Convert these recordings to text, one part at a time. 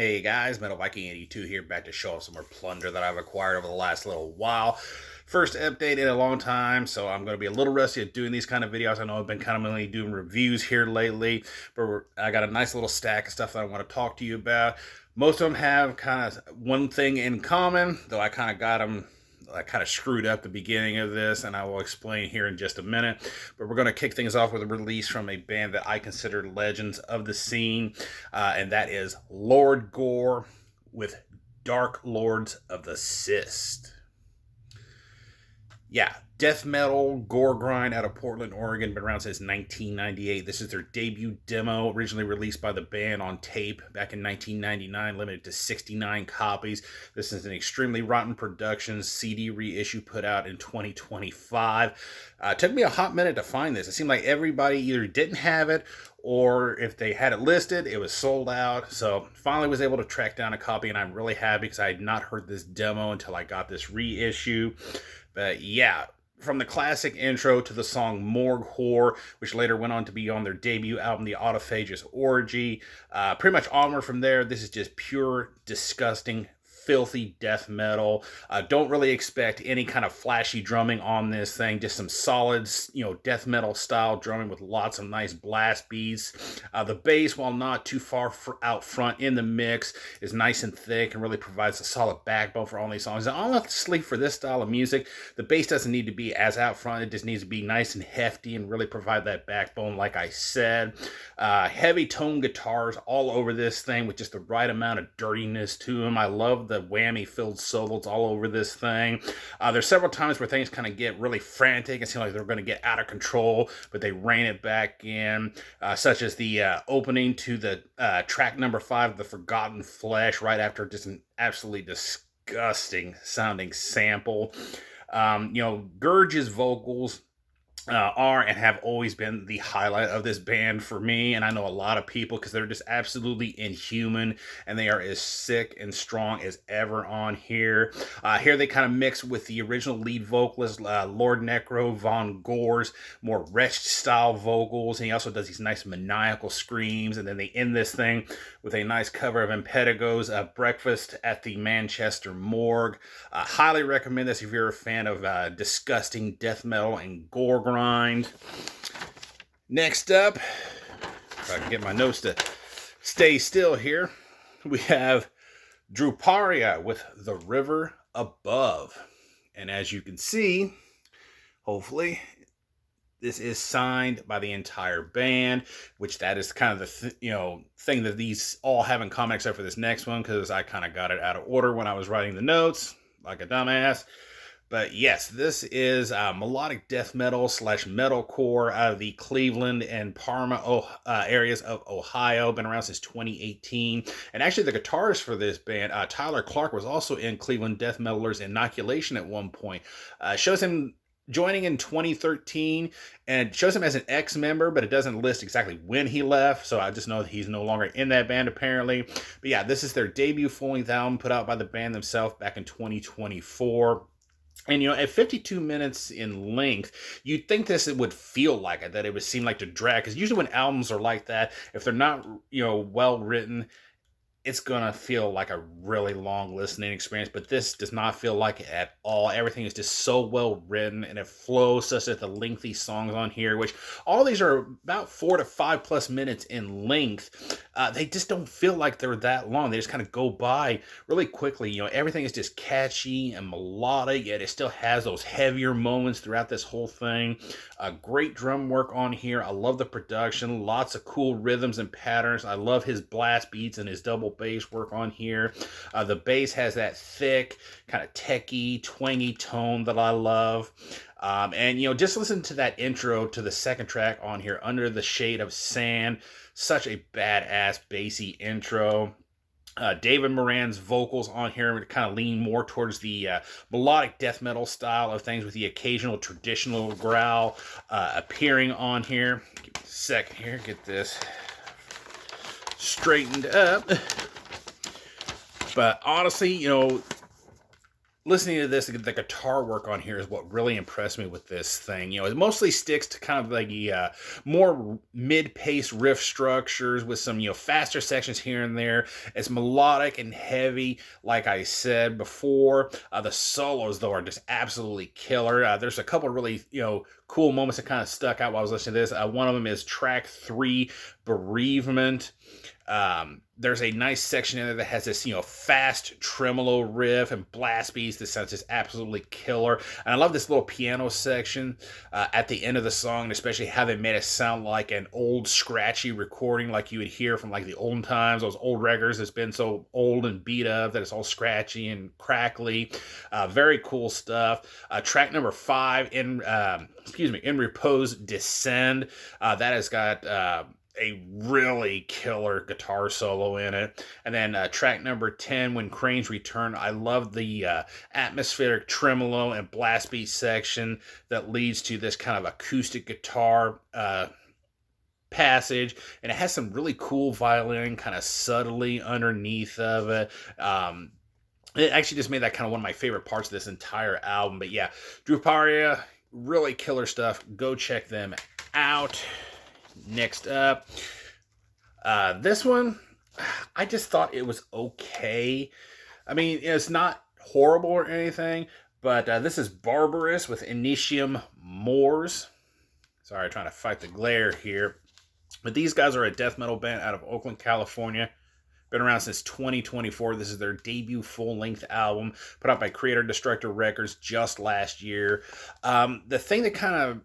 Hey guys, Metal Viking 82 here, back to show off some more plunder that I've acquired over the last little while. First update in a long time, so I'm going to be a little rusty at doing these kind of videos. I know I've been kind of mainly doing reviews here lately, but I got a nice little stack of stuff that I want to talk to you about. Most of them have kind of one thing in common, though I kind of screwed up the beginning of this, and I will explain here in just a minute. But we're going to kick things off with a release from a band that I consider legends of the scene, and that is Lord Gore with Dark Lords of the Cyst. Yeah, death metal, gore grind out of Portland, Oregon, been around since 1998. This is their debut demo, originally released by the band on tape back in 1999, limited to 69 copies. This is an extremely rotten production, CD reissue put out in 2025. It took me a hot minute to find this. It seemed like everybody either didn't have it, or if they had it listed, it was sold out. So finally was able to track down a copy, and I'm really happy because I had not heard this demo until I got this reissue. But yeah, from the classic intro to the song Morgue Whore, which later went on to be on their debut album, The Autophagus Orgy. Pretty much onward from there, this is just pure, disgusting, filthy death metal. Don't really expect any kind of flashy drumming on this thing. Just some solid, death metal style drumming with lots of nice blast beats. The bass, while not too far out front in the mix, is nice and thick and really provides a solid backbone for all these songs. And honestly, for this style of music, the bass doesn't need to be as out front. It just needs to be nice and hefty and really provide that backbone, like I said. Heavy tone guitars all over this thing with just the right amount of dirtiness to them. I love the whammy-filled solos all over this thing. There's several times where things kind of get really frantic and seem like they're going to get out of control, but they rein it back in, such as the opening to the track number 5, The Forgotten Flesh, right after just an absolutely disgusting sounding sample. Gurge's vocals are and have always been the highlight of this band for me, and I know a lot of people, because they're just absolutely inhuman, and they are as sick and strong as ever on here. Here they kind of mix with the original lead vocalist, Lord Necro Von Gore's more wretched style vocals, and he also does these nice maniacal screams, and then they end this thing with a nice cover of Impetigo's Breakfast at the Manchester Morgue. Highly recommend this if you're a fan of disgusting death metal and gore grind. Next up, if I can get my notes to stay still here, we have Druparia with The River Above. And as you can see, hopefully, this is signed by the entire band, which that is kind of the thing that these all have in common, except for this next one, because I kind of got it out of order when I was writing the notes, like a dumbass. But yes, this is melodic death metal / metalcore out of the Cleveland and Parma areas of Ohio. Been around since 2018. And actually the guitarist for this band, Tyler Clark, was also in Cleveland Death Metalers Inoculation at one point. Shows him joining in 2013, and shows him as an ex-member, but it doesn't list exactly when he left, so I just know that he's no longer in that band apparently. But yeah, this is their debut full-length album put out by the band themselves back in 2024. And, at 52 minutes in length, you'd think it would feel like it, that it would seem like to drag. Because usually when albums are like that, if they're not, well written, it's going to feel like a really long listening experience, but this does not feel like it at all. Everything is just so well written, and it flows such that the lengthy songs on here, which all these are about 4 to 5 plus minutes in length, they just don't feel like they're that long. They just kind of go by really quickly. Everything is just catchy and melodic, yet it still has those heavier moments throughout this whole thing. Great drum work on here. I love the production. Lots of cool rhythms and patterns. I love his blast beats and his double bass work on here. The bass has that thick, kind of techy, twangy tone that I love. And just listen to that intro to the second track on here, Under the Shade of Sand. Such a badass bassy intro. David Moran's vocals on here kind of lean more towards the melodic death metal style of things, with the occasional traditional growl appearing on here. Give me a second here, get this straightened up. But honestly, listening to this, the guitar work on here is what really impressed me with this thing. It mostly sticks to kind of like the more mid-pace riff structures with some, faster sections here and there. It's melodic and heavy, like I said before. The solos, though, are just absolutely killer. There's a couple really, cool moments that kind of stuck out while I was listening to this. One of them is track 3, Bereavement. There's a nice section in there that has this, fast tremolo riff and blast beats that sounds just absolutely killer. And I love this little piano section at the end of the song, and especially how they made it sound like an old scratchy recording like you would hear from like the olden times, those old records that's been so old and beat up that it's all scratchy and crackly. Very cool stuff. Track number 5, In Repose Descend. That has got a really killer guitar solo in it. And then track number 10, When Cranes Return. I love the atmospheric tremolo and blast beat section that leads to this kind of acoustic guitar passage, and it has some really cool violin kind of subtly underneath of it. It actually just made that kind of one of my favorite parts of this entire album. But yeah, Druparia, really killer stuff. Go check them out. Next up, this one, I just thought it was okay. I mean, it's not horrible or anything, but this is Barbarous with Initium Mors. Sorry, trying to fight the glare here. But these guys are a death metal band out of Oakland, California. Been around since 2024. This is their debut full-length album, put out by Creator Destructor Records just last year. The thing that kind of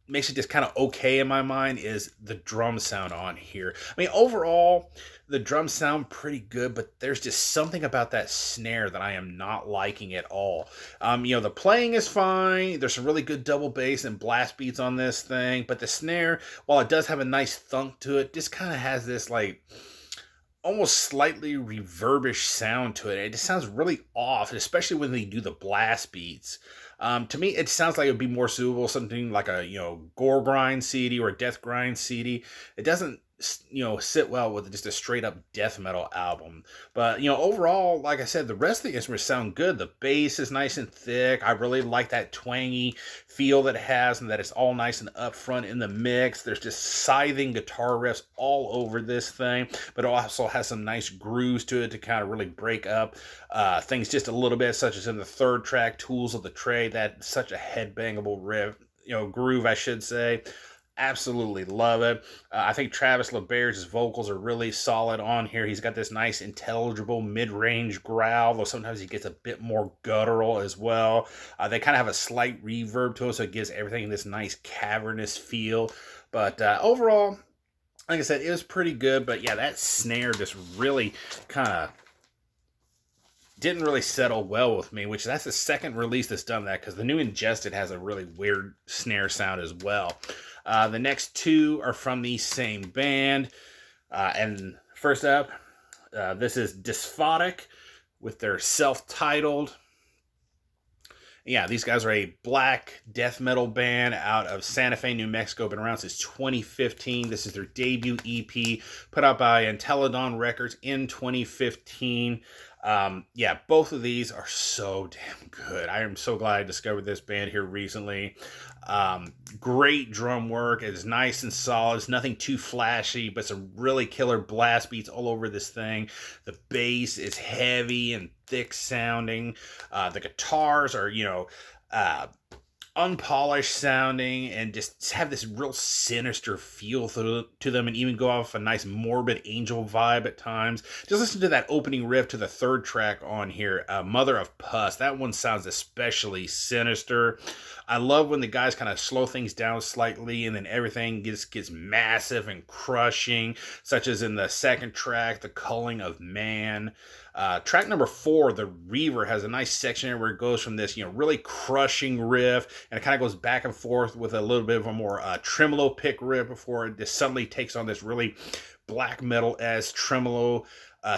makes it just kind of okay in my mind is the drum sound on here. I mean, overall, the drums sound pretty good, but there's just something about that snare that I am not liking at all. The playing is fine. There's some really good double bass and blast beats on this thing, but the snare, while it does have a nice thunk to it, just kind of has this like almost slightly reverbish sound to it. It just sounds really off, especially when they do the blast beats. To me, it sounds like it would be more suitable something like a gore grind CD or a death grind CD. It doesn't sit well with just a straight up death metal album. But overall, like I said, the rest of the instruments sound good. The bass is nice and thick. I really like that twangy feel that it has, and that it's all nice and upfront in the mix. There's just scything guitar riffs all over this thing, but it also has some nice grooves to it to kind of really break up things just a little bit, such as in the third track, Tools of the Trade. That's such a headbangable riff, groove, I should say. Absolutely love it. I think Travis LeBaird's vocals are really solid on here. He's got this nice, intelligible mid-range growl, though sometimes he gets a bit more guttural as well. They kind of have a slight reverb to it, so it gives everything this nice cavernous feel. But overall, like I said, it was pretty good. But yeah, that snare just really kind of didn't really settle well with me, which that's the second release that's done that, because the new Ingested has a really weird snare sound as well. The next two are from the same band. And first up, this is Dysphotic with their self-titled. Yeah, these guys are a black death metal band out of Santa Fe, New Mexico. Been around since 2015. This is their debut EP, put out by Enteledon Records in 2015. Yeah, both of these are so damn good. I am so glad I discovered this band here recently. Great drum work. It's nice and solid. It's nothing too flashy, but some really killer blast beats all over this thing. The bass is heavy and thick sounding. The guitars are, unpolished sounding and just have this real sinister feel to them, and even go off a nice morbid angel vibe at times. Just listen to that opening riff to the third track on here, Mother of Pus. That one sounds especially sinister. I love when the guys kind of slow things down slightly and then everything gets massive and crushing, such as in the second track, The Culling of Man. Track number 4, The Reaver, has a nice section there where it goes from this, really crushing riff, and it kind of goes back and forth with a little bit of a more tremolo pick riff before it just suddenly takes on this really black metal-esque tremolo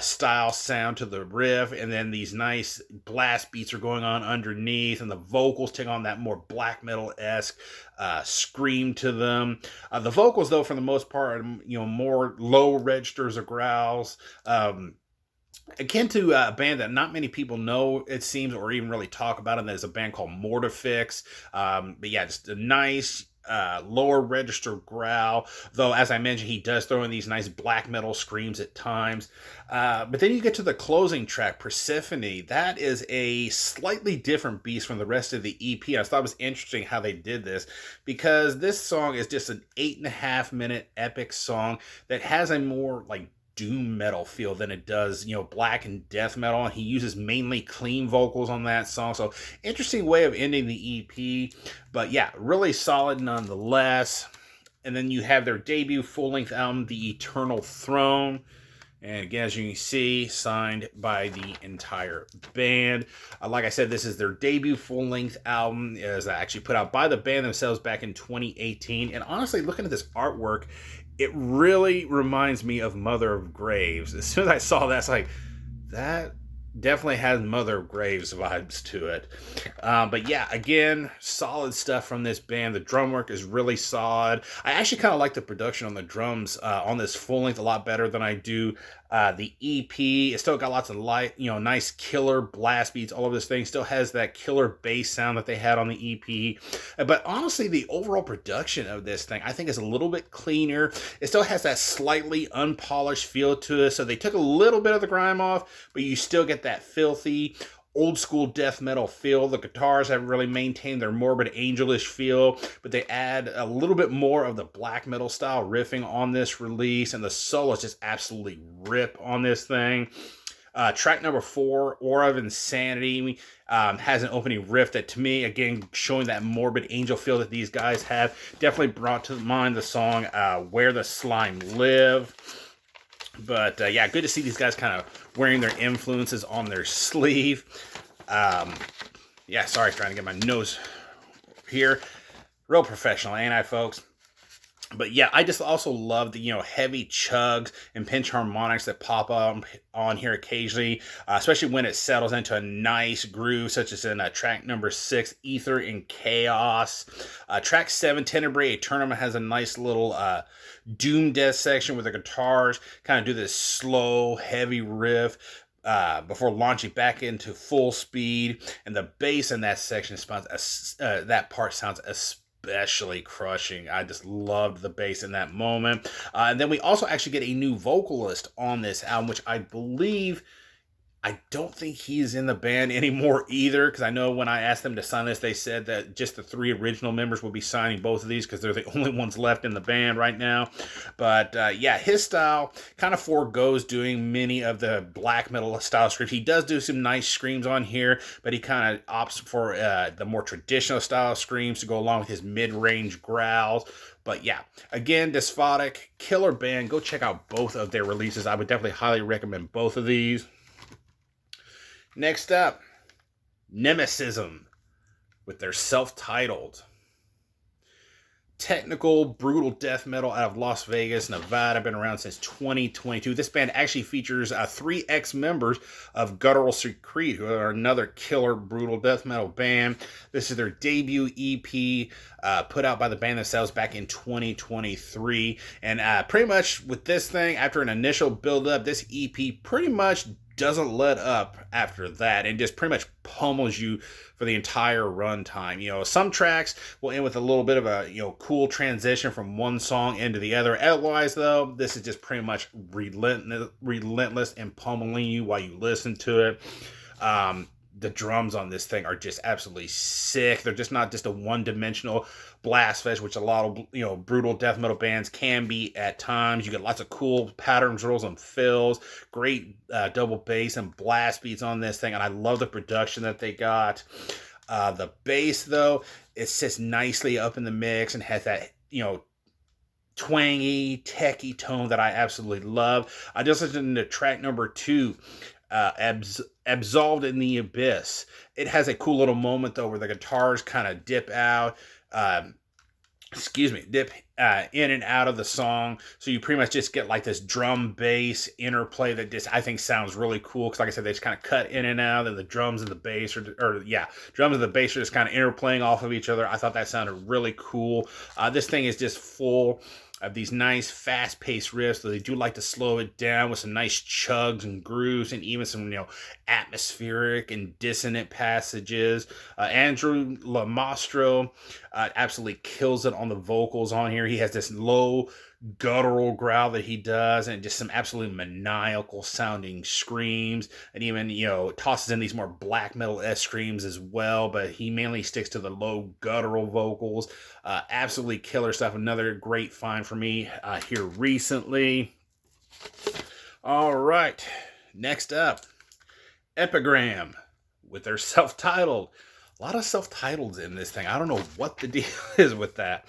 style sound to the riff, and then these nice blast beats are going on underneath, and the vocals take on that more black metal-esque scream to them. The vocals, though, for the most part, are, more low registers or growls. Akin to a band that not many people know, it seems, or even really talk about, and there's a band called Mortifix. But yeah, just a nice lower register growl. Though, as I mentioned, he does throw in these nice black metal screams at times. But then you get to the closing track, Persephone. That is a slightly different beast from the rest of the EP. I thought it was interesting how they did this, because this song is just an 8.5 minute epic song that has a more like doom metal feel than it does, black and death metal. And he uses mainly clean vocals on that song. So interesting way of ending the EP. But yeah, really solid nonetheless. And then you have their debut full-length album, The Eternal Throne. And again, as you can see, signed by the entire band. Like I said, this is their debut full-length album. It was actually put out by the band themselves back in 2018. And honestly, looking at this artwork, it really reminds me of Mother of Graves. As soon as I saw that, it's like, that definitely has Mother of Graves vibes to it. But yeah, again, solid stuff from this band. The drum work is really solid. I actually kind of like the production on the drums on this full length a lot better than I do the EP. It still got lots of nice killer blast beats. All of this thing still has that killer bass sound that they had on the EP. But honestly, the overall production of this thing, I think, is a little bit cleaner. It still has that slightly unpolished feel to it. So they took a little bit of the grime off, but you still get that filthy old school death metal feel. The guitars have really maintained their morbid angelish feel, but they add a little bit more of the black metal style riffing on this release, and the solos just absolutely rip on this thing. Track number 4, Aura of Insanity, has an opening riff that, to me, again, showing that morbid angel feel that these guys have, definitely brought to mind the song Where the Slime Live. But yeah, good to see these guys kind of wearing their influences on their sleeve. Yeah, sorry, trying to get my nose here. Real professional, ain't I, folks? But yeah, I just also love the, heavy chugs and pinch harmonics that pop up on here occasionally, especially when it settles into a nice groove, such as in track number 6, Ether and Chaos. Track 7, Tenebrae Eternum, has a nice little doom death section where the guitars kind of do this slow, heavy riff before launching back into full speed. And the bass in that section that part sounds especially crushing. I just loved the bass in that moment. And then we also actually get a new vocalist on this album, which I don't think he's in the band anymore either, because I know when I asked them to sign this, they said that just the 3 original members will be signing both of these because they're the only ones left in the band right now. But yeah, his style kind of forgoes doing many of the black metal style screams. He does do some nice screams on here, but he kind of opts for the more traditional style screams to go along with his mid-range growls. But yeah, again, Despotic, killer band. Go check out both of their releases. I would definitely highly recommend both of these. Next up, Nemesism with their self-titled technical brutal death metal out of Las Vegas, Nevada. Been around since 2022. This band actually features 3 ex-members of Guttural Secrete, who are another killer brutal death metal band. This is their debut EP, put out by the band themselves back in 2023. And pretty much with this thing, after an initial build-up, this EP pretty much doesn't let up after that and just pretty much pummels you for the entire runtime. Some tracks will end with a little bit of a cool transition from one song into the other. Otherwise, though, this is just pretty much relentless and pummeling you while you listen to it. The drums on this thing are just absolutely sick. They're just not just a one-dimensional blast fest, which a lot of brutal death metal bands can be at times. You get lots of cool patterns, rolls, and fills. Great double bass and blast beats on this thing, and I love the production that they got. The bass, though, it sits nicely up in the mix and has that twangy, techy tone that I absolutely love. I just listened to track number 2. Absolved in the Abyss. It has a cool little moment, though, where the guitars kind of dip in and out of the song. So you pretty much just get like this drum bass interplay that just, I think, sounds really cool. Because like I said, they just kind of cut in and out, and the drums and the bass drums and the bass are just kind of interplaying off of each other. I thought that sounded really cool. This thing is just full have these nice fast-paced riffs, so they do like to slow it down with some nice chugs and grooves and even some, atmospheric and dissonant passages. Andrew Lamastro absolutely kills it on the vocals on here. He has this low guttural growl that he does, and just some absolutely maniacal sounding screams, and even tosses in these more black metal-esque screams as well, but he mainly sticks to the low guttural vocals. Absolutely killer stuff. Another great find for me here recently. All right, next up, Epigram with their self-titled. A lot of self-titles in this thing. I don't know what the deal is with that.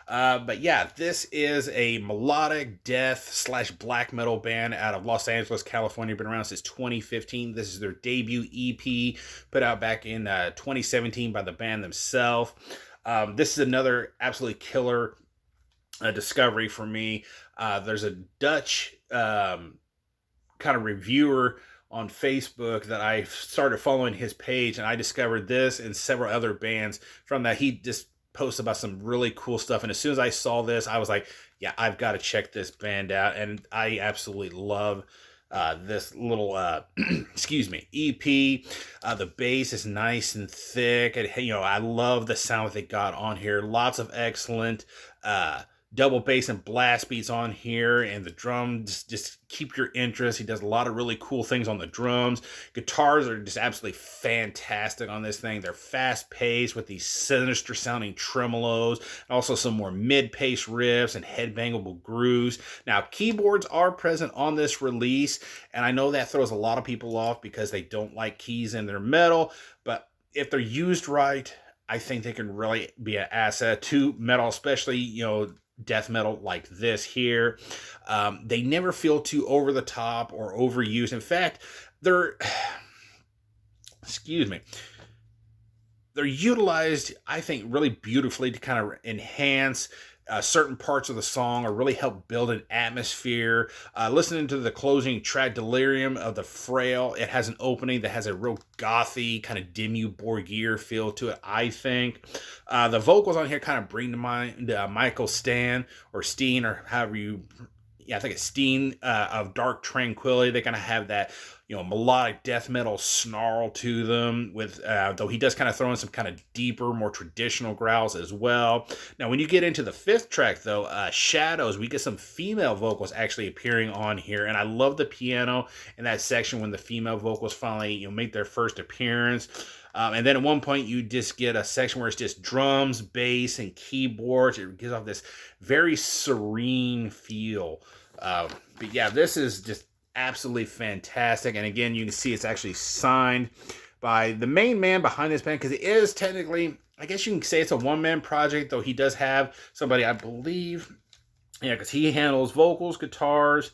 But yeah, this is a melodic death / black metal band out of Los Angeles, California. Been around since 2015. This is their debut EP, put out back in 2017 by the band themselves. This is another absolutely killer discovery for me. There's a Dutch kind of reviewer on Facebook that I started following his page, and I discovered this and several other bands from that. He just posts about some really cool stuff, and as soon as I saw this, I was like, yeah, I've got to check this band out, and I absolutely love this little excuse me, EP. The bass is nice and thick, and I love the sound that they got on here. Lots of excellent double bass and blast beats on here, and the drums just keep your interest. He does a lot of really cool things on the drums. Guitars are just absolutely fantastic on this thing. They're fast paced with these sinister sounding tremolos, also some more mid paced riffs and headbangable grooves. Now, keyboards are present on this release, and I know that throws a lot of people off because they don't like keys in their metal, but if they're used right, I think they can really be an asset to metal, especially, death metal like this here. They never feel too over the top or overused. In fact, they're they're utilized, I think, really beautifully to kind of enhance certain parts of the song, or really help build an atmosphere. Listening to the closing track, Delirium of the Frail, it has an opening that has a real gothy, kind of Dimmu Borgir feel to it, I think. The vocals on here kind of bring to mind Michael Steen, or however you... Yeah, I think it's Steen of Dark Tranquility. They kind of have that, melodic death metal snarl to them, with though he does kind of throw in some kind of deeper, more traditional growls as well. Now, when you get into the fifth track, though, Shadows, we get some female vocals actually appearing on here, and I love the piano in that section when the female vocals finally, make their first appearance. And then at one point, you just get a section where it's just drums, bass, and keyboards. It gives off this very serene feel. But yeah, this is just absolutely fantastic. And again, you can see it's actually signed by the main man behind this band, because it is technically, I guess you can say it's a one-man project, though he does have somebody, I believe, because he handles vocals, guitars,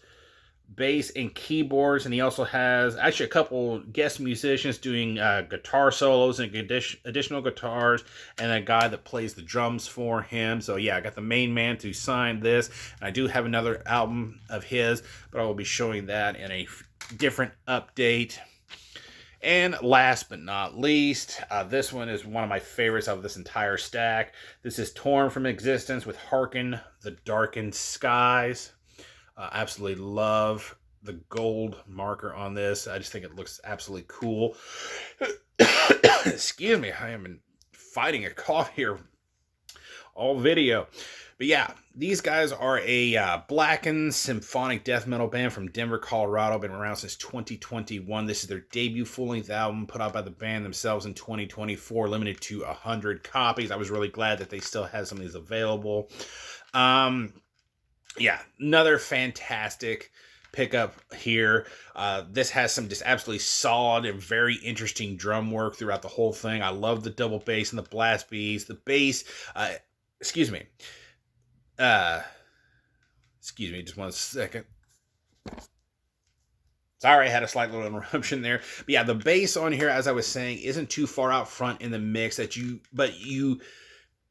bass, and keyboards, and he also has actually a couple guest musicians doing guitar solos and additional guitars, and a guy that plays the drums for him. So yeah, I got the main man to sign this, and I do have another album of his, but I will be showing that in a different update. And last but not least, this one is one of my favorites of this entire stack. This is Torn from Existence with Hearken the Darkened Skies. Absolutely love the gold marker on this. I just think it looks absolutely cool. Excuse me, I am fighting a cough here all video. But yeah, these guys are a blackened symphonic death metal band from Denver, Colorado. Been around since 2021. This is their debut full-length album put out by the band themselves in 2024, limited to 100 copies. I was really glad that they still had some of these available. Yeah, another fantastic pickup here. This has some just absolutely solid and very interesting drum work throughout the whole thing. I love the double bass and the blast beats. The bass, excuse me, just 1 second. Sorry, I had a slight little interruption there. But yeah, the bass on here, as I was saying, isn't too far out front in the mix,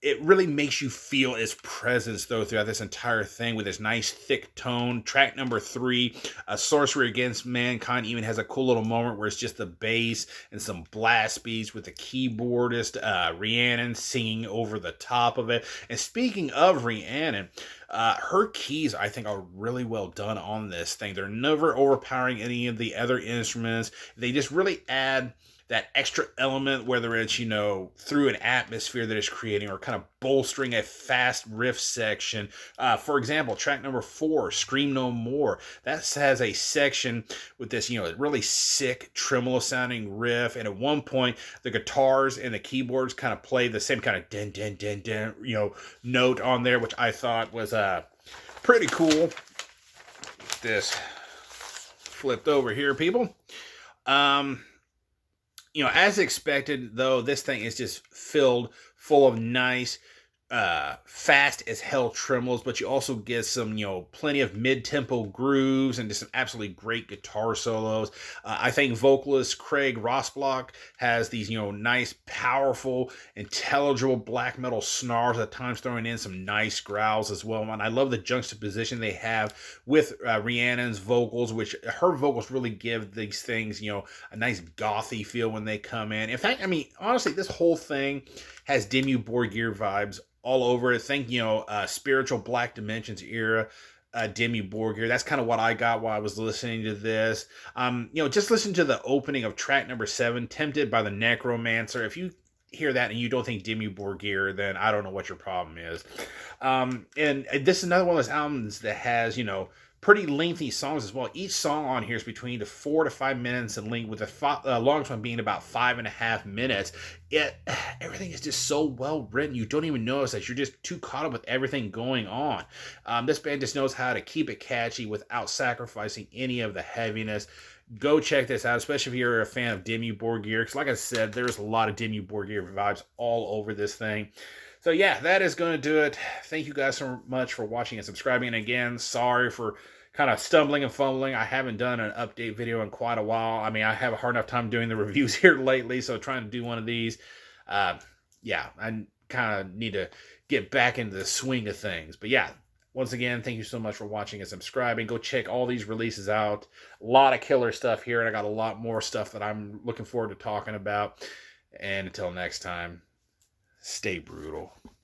it really makes you feel its presence, though, throughout this entire thing with this nice thick tone. Track number 3, Sorcery Against Mankind, even has a cool little moment where it's just the bass and some blast beats with the keyboardist Rhiannon singing over the top of it. And speaking of Rhiannon, her keys, I think, are really well done on this thing. They're never overpowering any of the other instruments. They just really add that extra element, whether it's, through an atmosphere that it's creating or kind of bolstering a fast riff section. For example, track number 4, Scream No More, that has a section with this, really sick tremolo sounding riff. And at one point, the guitars and the keyboards kind of play the same kind of din, din, din, din, note on there, which I thought was pretty cool. This flipped over here, people. As expected, though, this thing is just filled full of nice, fast as hell tremolos, but you also get some, plenty of mid-tempo grooves and just some absolutely great guitar solos. I think vocalist Craig Rosblock has these, nice, powerful, intelligible black metal snarls at times, throwing in some nice growls as well. And I love the juxtaposition they have with Rhiannon's vocals, which her vocals really give these things, a nice gothy feel when they come in. In fact, honestly, this whole thing has Dimmu Borgir vibes all over it. Think, Spiritual Black Dimensions era, Dimmu Borgir. That's kind of what I got while I was listening to this. Just listen to the opening of track number 7, Tempted by the Necromancer. If you hear that and you don't think Dimmu Borgir, then I don't know what your problem is. And this is another one of those albums that has, pretty lengthy songs as well. Each song on here is between 4 to 5 minutes in length, with the longest one being about 5.5 minutes. Everything is just so well written, you don't even notice that. You're just too caught up with everything going on. This band just knows how to keep it catchy without sacrificing any of the heaviness. Go check this out, especially if you're a fan of Dimmu Borgir, because like I said, there's a lot of Dimmu Borgir vibes all over this thing. So yeah, that is going to do it. Thank you guys so much for watching and subscribing. And again, sorry for kind of stumbling and fumbling. I haven't done an update video in quite a while. I have a hard enough time doing the reviews here lately, so trying to do one of these, yeah, I kind of need to get back into the swing of things. But yeah, once again, thank you so much for watching and subscribing. Go check all these releases out. A lot of killer stuff here, and I got a lot more stuff that I'm looking forward to talking about. And until next time, stay brutal.